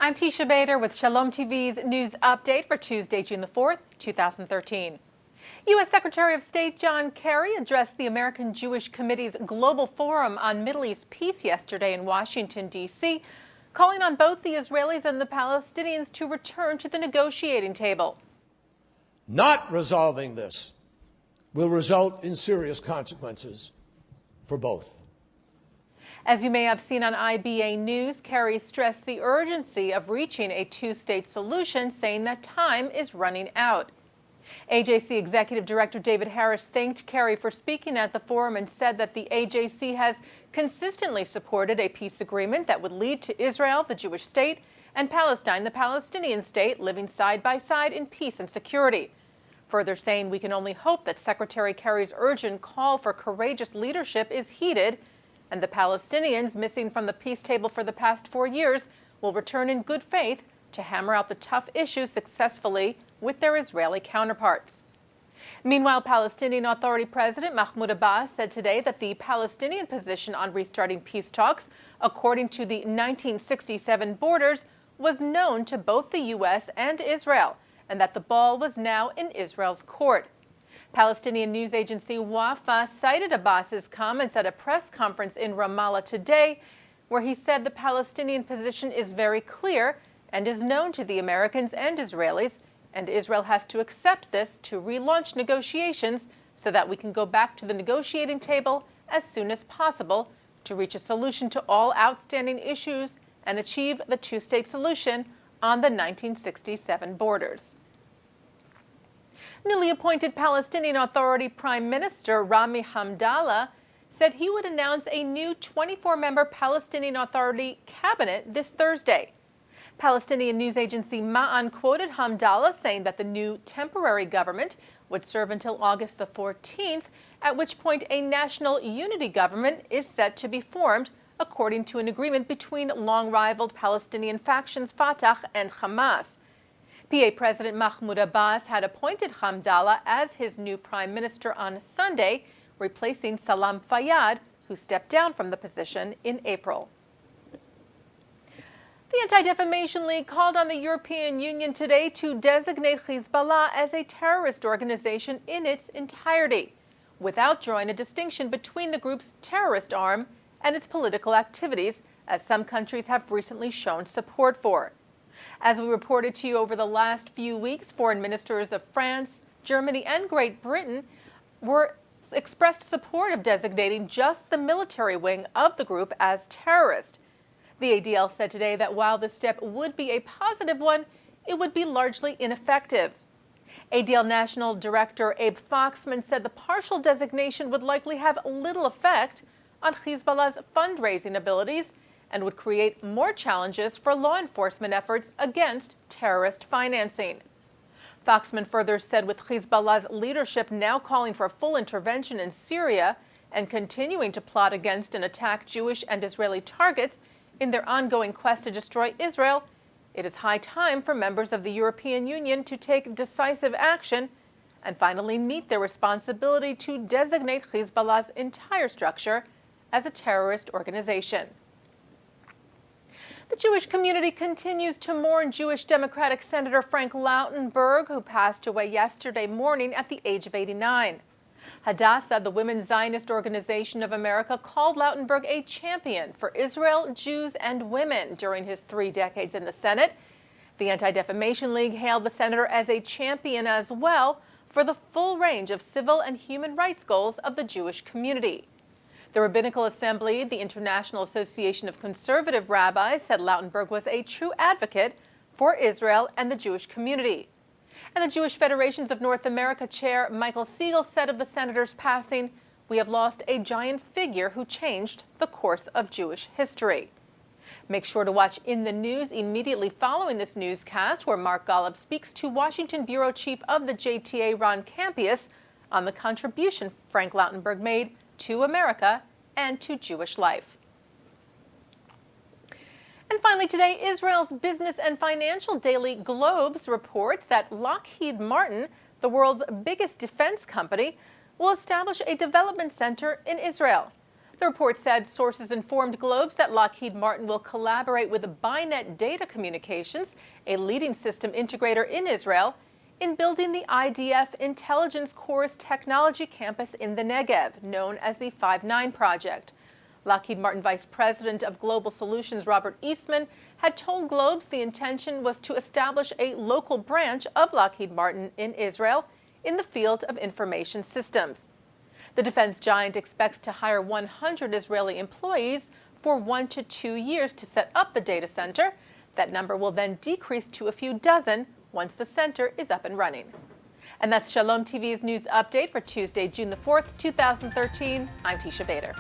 I'm Teisha Bader with Shalom TV's news update for Tuesday, June the 4th, 2013. U.S. Secretary of State John Kerry addressed the American Jewish Committee's Global Forum on Middle East Peace yesterday in Washington, D.C., calling on both the Israelis and the Palestinians to return to the negotiating table. Not resolving this will result in serious consequences for both. As you may have seen on IBA News, Kerry stressed the urgency of reaching a two-state solution, saying that time is running out. AJC Executive Director David Harris thanked Kerry for speaking at the forum and said that the AJC has consistently supported a peace agreement that would lead to Israel, the Jewish state, and Palestine, the Palestinian state, living side by side in peace and security. Further saying, we can only hope that Secretary Kerry's urgent call for courageous leadership is heeded, and the Palestinians, missing from the peace table for the past 4 years, will return in good faith to hammer out the tough issues successfully with their Israeli counterparts. Meanwhile, Palestinian Authority President Mahmoud Abbas said today that the Palestinian position on restarting peace talks, according to the 1967 borders, was known to both the U.S. and Israel, and that the ball was now in Israel's court. Palestinian news agency Wafa cited Abbas's comments at a press conference in Ramallah today, where he said the Palestinian position is very clear and is known to the Americans and Israelis, and Israel has to accept this to relaunch negotiations so that we can go back to the negotiating table as soon as possible to reach a solution to all outstanding issues and achieve the two-state solution on the 1967 borders. Newly appointed Palestinian Authority Prime Minister Rami Hamdallah said he would announce a new 24-member Palestinian Authority cabinet this Thursday. Palestinian news agency Ma'an quoted Hamdallah saying that the new temporary government would serve until August the 14th, at which point a national unity government is set to be formed, according to an agreement between long-rivaled Palestinian factions Fatah and Hamas. PA President Mahmoud Abbas had appointed Hamdallah as his new prime minister on Sunday, replacing Salam Fayyad, who stepped down from the position in April. The Anti-Defamation League called on the European Union today to designate Hezbollah as a terrorist organization in its entirety, without drawing a distinction between the group's terrorist arm and its political activities, as some countries have recently shown support for. As we reported to you over the last few weeks, foreign ministers of France, Germany, and Great Britain expressed support of designating just the military wing of the group as terrorist. The ADL said today that while this step would be a positive one, it would be largely ineffective. ADL National Director Abe Foxman said the partial designation would likely have little effect on Hezbollah's fundraising abilities and would create more challenges for law enforcement efforts against terrorist financing. Foxman further said with Hezbollah's leadership now calling for full intervention in Syria and continuing to plot against and attack Jewish and Israeli targets in their ongoing quest to destroy Israel, it is high time for members of the European Union to take decisive action and finally meet their responsibility to designate Hezbollah's entire structure as a terrorist organization. The Jewish community continues to mourn Jewish Democratic Senator Frank Lautenberg, who passed away yesterday morning at the age of 89. Hadassah, the Women's Zionist Organization of America, called Lautenberg a champion for Israel, Jews, and women during his 3 decades in the Senate. The Anti-Defamation League hailed the senator as a champion as well for the full range of civil and human rights goals of the Jewish community. The Rabbinical Assembly, the International Association of Conservative Rabbis, said Lautenberg was a true advocate for Israel and the Jewish community. And the Jewish Federations of North America chair Michael Siegel said of the senator's passing, "We have lost a giant figure who changed the course of Jewish history." Make sure to watch In the News immediately following this newscast, where Mark Golub speaks to Washington Bureau Chief of the JTA, Ron Campius, on the contribution Frank Lautenberg made to America and to Jewish life. And finally today, Israel's business and financial daily Globes reports that Lockheed Martin, the world's biggest defense company, will establish a development center in Israel. The report said sources informed Globes that Lockheed Martin will collaborate with Binet Data Communications, a leading system integrator in Israel, in building the IDF Intelligence Corps Technology Campus in the Negev, known as the 5-9 Project. Lockheed Martin Vice President of Global Solutions Robert Eastman had told Globes the intention was to establish a local branch of Lockheed Martin in Israel in the field of information systems. The defense giant expects to hire 100 Israeli employees for 1 to 2 years to set up the data center. That number will then decrease to a few dozen once the center is up and running. And that's Shalom TV's news update for Tuesday, June the 4th, 2013. I'm Teisha Bader.